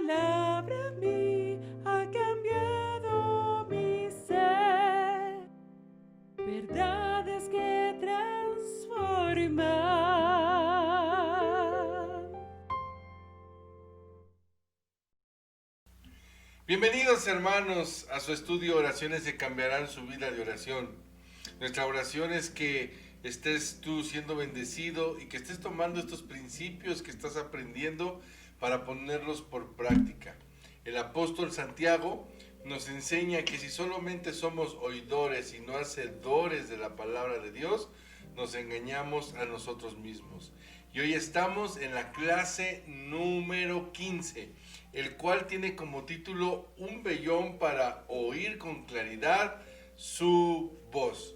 palabra a mí ha cambiado mi ser. Verdades que transforman. Bienvenidos, hermanos, a su estudio Oraciones que cambiarán su vida de oración. Nuestra oración es que estés tú siendo bendecido y que estés tomando estos principios que estás aprendiendo para ponerlos por práctica. El apóstol Santiago nos enseña que si solamente somos oidores y no hacedores de la palabra de Dios, nos engañamos a nosotros mismos. Y hoy estamos en la clase número 15, el cual tiene como título Un vellón para oír con claridad su voz.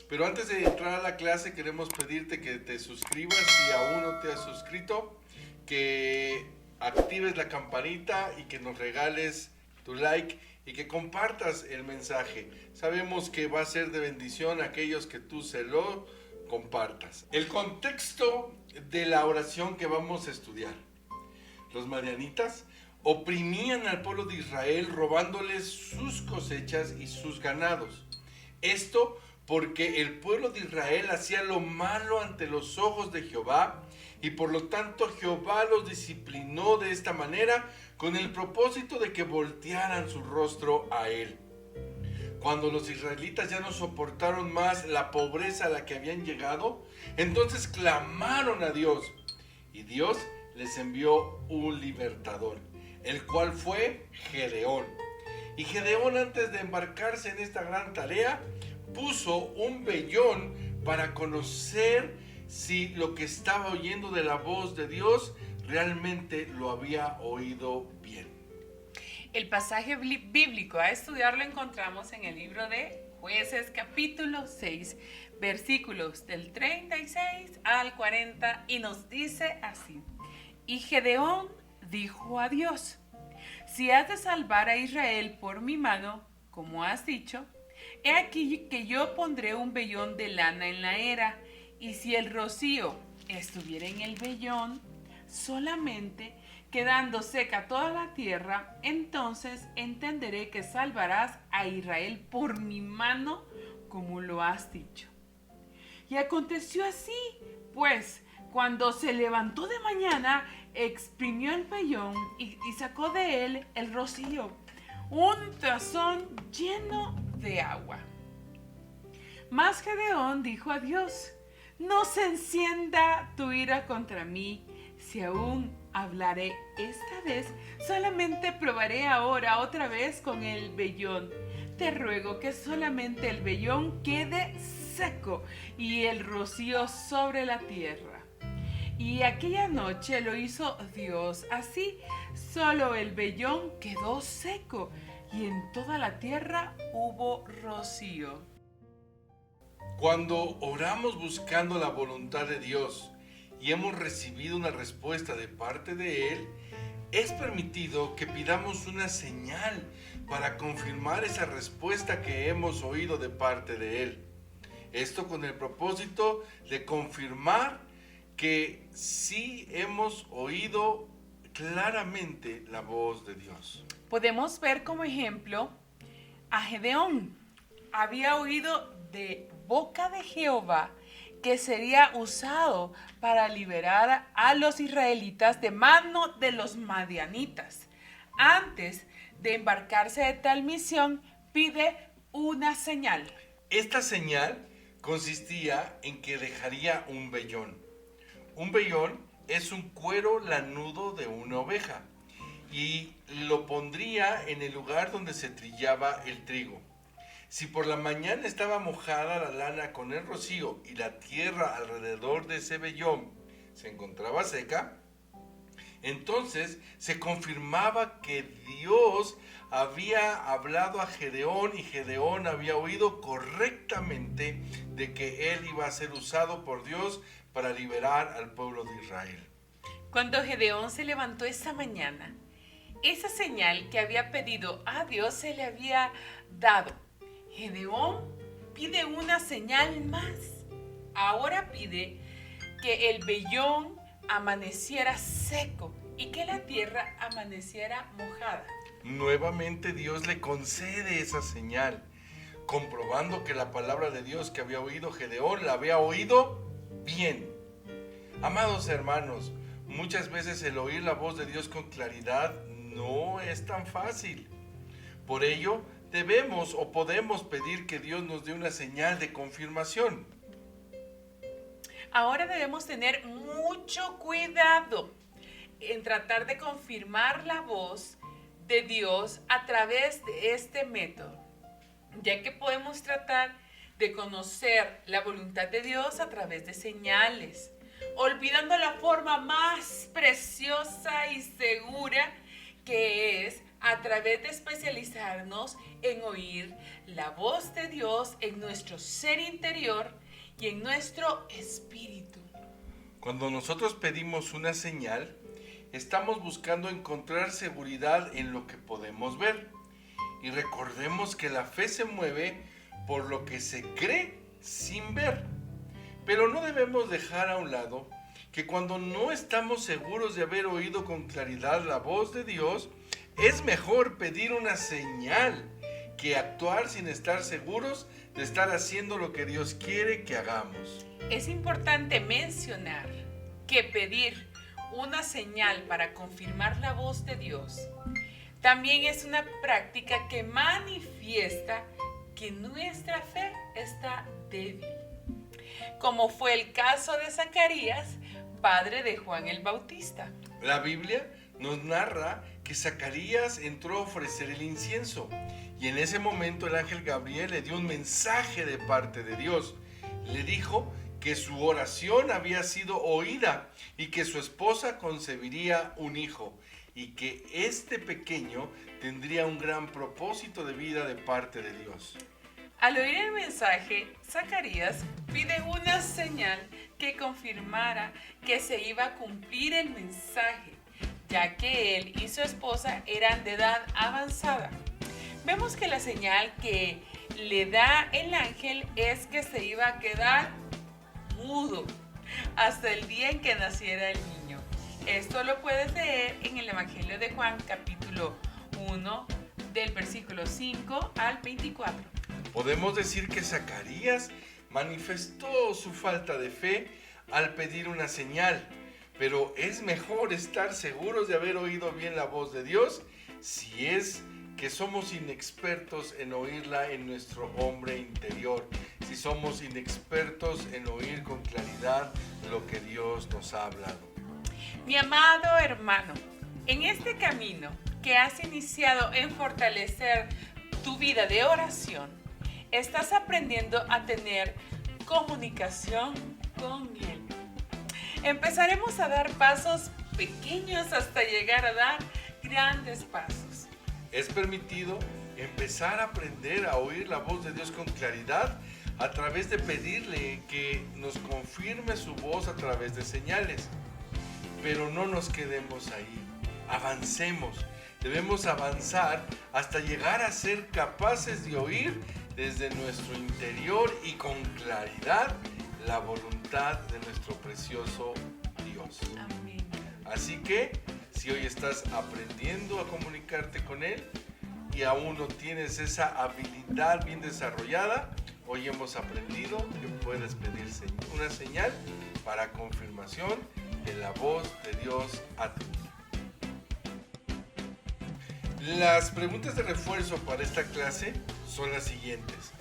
Pero antes de entrar a la clase queremos pedirte que te suscribas si aún no te has suscrito, que actives la campanita y que nos regales tu like y que compartas el mensaje. Sabemos que va a ser de bendición a aquellos que tú se lo compartas. El contexto de la oración que vamos a estudiar. Los madianitas oprimían al pueblo de Israel robándoles sus cosechas y sus ganados. Esto porque el pueblo de Israel hacía lo malo ante los ojos de Jehová y por lo tanto Jehová los disciplinó de esta manera con el propósito de que voltearan su rostro a él. Cuando los israelitas ya no soportaron más la pobreza a la que habían llegado, entonces clamaron a Dios y Dios les envió un libertador, el cual fue Gedeón. Y Gedeón, antes de embarcarse en esta gran tarea, puso un vellón para conocer si lo que estaba oyendo de la voz de Dios realmente lo había oído bien. El pasaje bíblico a estudiar lo encontramos en el libro de Jueces capítulo 6, versículos del 36 al 40 y nos dice así: Y Gedeón dijo a Dios: Si has de salvar a Israel por mi mano, como has dicho, he aquí que yo pondré un vellón de lana en la era, y si el rocío estuviera en el vellón, solamente quedando seca toda la tierra, entonces entenderé que salvarás a Israel por mi mano, como lo has dicho. Y aconteció así, pues, cuando se levantó de mañana, exprimió el vellón y sacó de él el rocío, un tazón lleno de agua. Mas Gedeón dijo a Dios: No se encienda tu ira contra mí, si aún hablaré esta vez, solamente probaré ahora otra vez con el vellón. Te ruego que solamente el vellón quede seco y el rocío sobre la tierra. Y aquella noche lo hizo Dios así, solo el vellón quedó seco y en toda la tierra hubo rocío. Cuando oramos buscando la voluntad de Dios y hemos recibido una respuesta de parte de Él, es permitido que pidamos una señal para confirmar esa respuesta que hemos oído de parte de Él. Esto con el propósito de confirmar que sí hemos oído claramente la voz de Dios. Podemos ver como ejemplo a Gedeón. Había oído de boca de Jehová que sería usado para liberar a los israelitas de mano de los madianitas. Antes de embarcarse de tal misión, pide una señal. Esta señal consistía en que dejaría un vellón. Un vellón es un cuero lanudo de una oveja y lo pondría en el lugar donde se trillaba el trigo. Si por la mañana estaba mojada la lana con el rocío y la tierra alrededor de ese vellón se encontraba seca, entonces se confirmaba que Dios había hablado a Gedeón y Gedeón había oído correctamente de que él iba a ser usado por Dios para liberar al pueblo de Israel. Cuando Gedeón se levantó esa mañana, esa señal que había pedido a Dios se le había dado. Gedeón pide una señal más. Ahora pide que el vellón amaneciera seco y que la tierra amaneciera mojada. Nuevamente Dios le concede esa señal, comprobando que la palabra de Dios que había oído Gedeón la había oído bien. Amados hermanos, muchas veces el oír la voz de Dios con claridad no es tan fácil. Por ello, debemos o podemos pedir que Dios nos dé una señal de confirmación. Ahora debemos tener mucho cuidado en tratar de confirmar la voz de Dios a través de este método, ya que podemos tratar de conocer la voluntad de Dios a través de señales, olvidando la forma más preciosa y segura que es a través de especializarnos en oír la voz de Dios en nuestro ser interior y en nuestro espíritu. Cuando nosotros pedimos una señal, estamos buscando encontrar seguridad en lo que podemos ver. Y recordemos que la fe se mueve por lo que se cree sin ver. Pero no debemos dejar a un lado que cuando no estamos seguros de haber oído con claridad la voz de Dios, es mejor pedir una señal que actuar sin estar seguros de estar haciendo lo que Dios quiere que hagamos. Es importante mencionar que pedir una señal para confirmar la voz de Dios también es una práctica que manifiesta que nuestra fe está débil, como fue el caso de Zacarías, padre de Juan el Bautista. La Biblia nos narra que Zacarías entró a ofrecer el incienso y en ese momento el ángel Gabriel le dio un mensaje de parte de Dios. Le dijo que su oración había sido oída y que su esposa concebiría un hijo y que este pequeño tendría un gran propósito de vida de parte de Dios. Al oír el mensaje, Zacarías pide una señal que confirmara que se iba a cumplir el mensaje, ya que él y su esposa eran de edad avanzada. Vemos que la señal que le da el ángel es que se iba a quedar mudo hasta el día en que naciera el niño. Esto lo puedes leer en el Evangelio de Juan, capítulo 1, del versículo 5 al 24. Podemos decir que Zacarías manifestó su falta de fe al pedir una señal, pero es mejor estar seguros de haber oído bien la voz de Dios si es que somos inexpertos en oírla en nuestro hombre interior, si somos inexpertos en oír con claridad lo que Dios nos ha hablado. Mi amado hermano, en este camino que has iniciado en fortalecer tu vida de oración, estás aprendiendo a tener comunicación con Él. Empezaremos a dar pasos pequeños hasta llegar a dar grandes pasos. Es permitido empezar a aprender a oír la voz de Dios con claridad a través de pedirle que nos confirme su voz a través de señales. Pero no nos quedemos ahí, avancemos. Debemos avanzar hasta llegar a ser capaces de oír desde nuestro interior y con claridad la voluntad de nuestro precioso Dios. Amén. Así que, si hoy estás aprendiendo a comunicarte con Él y aún no tienes esa habilidad bien desarrollada, hoy hemos aprendido que puedes pedir una señal para confirmación de la voz de Dios a tu vida. Las preguntas de refuerzo para esta clase son las siguientes.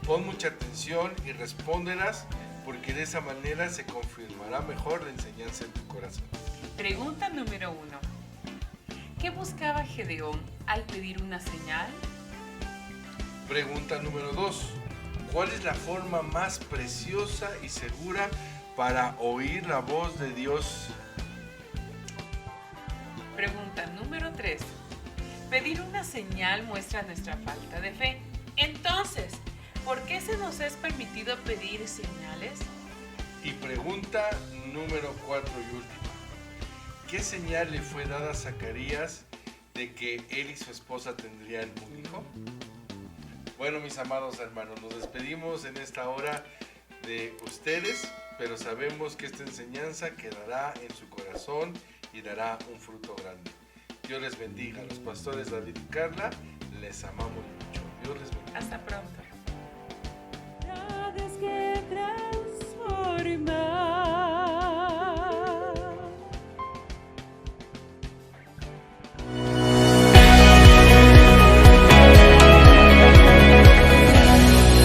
Pon mucha atención y respóndelas porque de esa manera se confirmará mejor la enseñanza en tu corazón. Pregunta número 1. ¿Qué buscaba Gedeón al pedir una señal? Pregunta número 2. ¿Cuál es la forma más preciosa y segura para oír la voz de Dios? Pregunta número 3. Pedir una señal muestra nuestra falta de fe. Entonces, ¿por qué se nos es permitido pedir señales? Y pregunta número 4 y última. ¿Qué señal le fue dada a Zacarías de que él y su esposa tendrían un hijo? Bueno, mis amados hermanos, nos despedimos en esta hora de ustedes, pero sabemos que esta enseñanza quedará en su corazón y dará un fruto grande. Dios les bendiga. Los pastores David y Carla, les amamos mucho. Dios les bendiga. Hasta pronto. Verdades que transforman.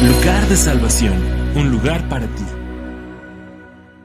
Lugar de salvación, un lugar para ti.